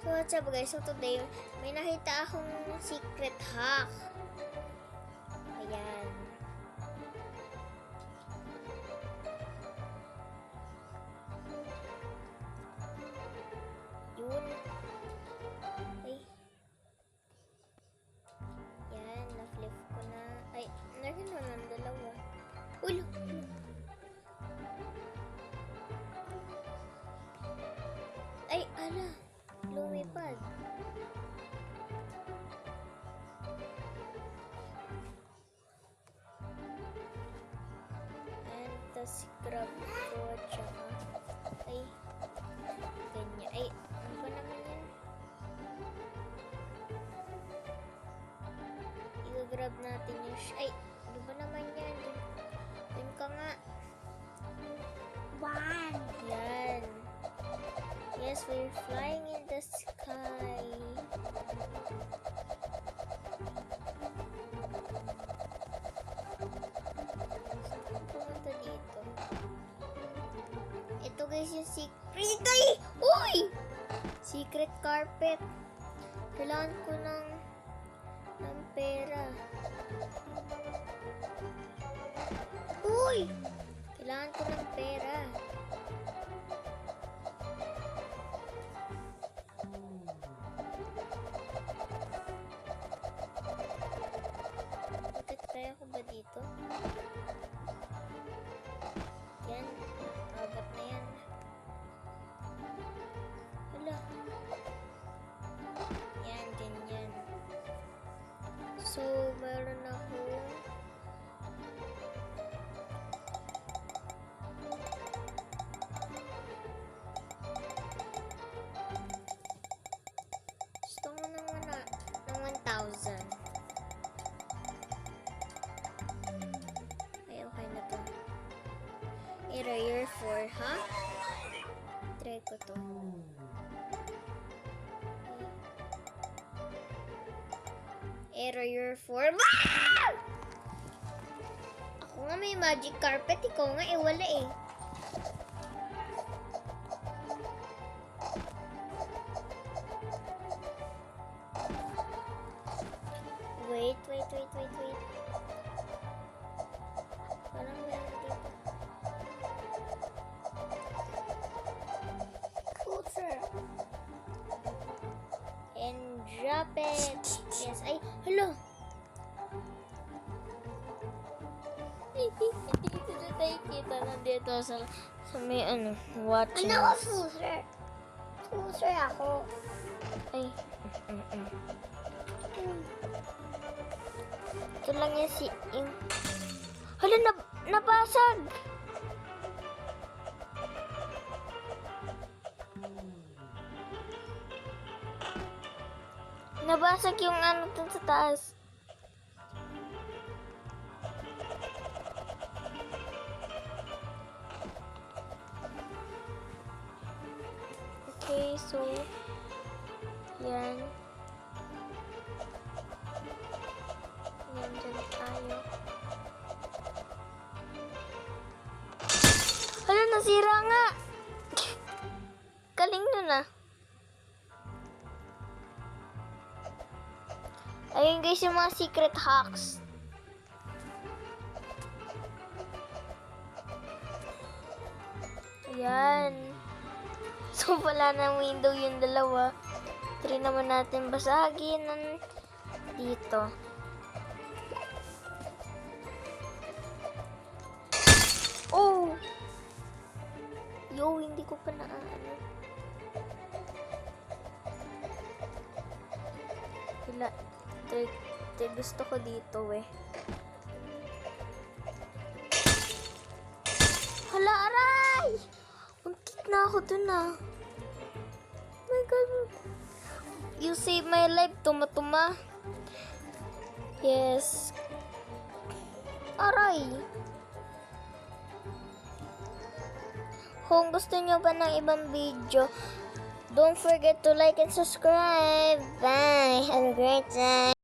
So what's up guys? So today, may nakita akong secret hack. Ayan. Yun. Ay. Yan, na-flip ko na. Ay, narin mo ng dalawa. Ulo! Ay, ala! Lumipad. And tas grab ko, tsaka ay ganyan. Ay, ano ba naman yan? I-grab natin yung ay, ano ba naman yan? Dun ka nga. One! Yan. Yes, we're flying in the sky. Pumunta dito. Ito guys yung secret. Ay! Uy! Secret carpet. Kailangan ko ng pera. Uy! Kailangan ko ng pera. Kaya ko ba dito? Yan. Abot na yan. Wala. Yan, ganyan. So, meron ako gusto ko ng 1,000. Year 4, ha? Try ko to. Year 4. Ah! Ako nga may magic carpet. Ikaw nga wala eh. Wait. Parang meron dito. And drop it. Yes. Ay, hello. Hindi na tayo kita nandito sa may watching. Ano ako, Suser? Suser ako. Ay. Ito lang yan si hala, nabasag. Nabasag yung dun sa taas. Okay, so yan. Yan, dyan tayo. Hala, nasira nga. Galing nun ah. Ayun guys yung mga secret hacks. Ayan. So wala na window yung dalawa. Try naman natin basagin dito. Oh! Yo, hindi ko pa Wala. Gusto ko dito eh. Hala, aray! Untit na ako dun ah. Oh my God. You saved my life, tuma-tuma. Yes. Aray. Kung gusto nyo ba ng ibang video, don't forget to like and subscribe. Bye. Have a great time.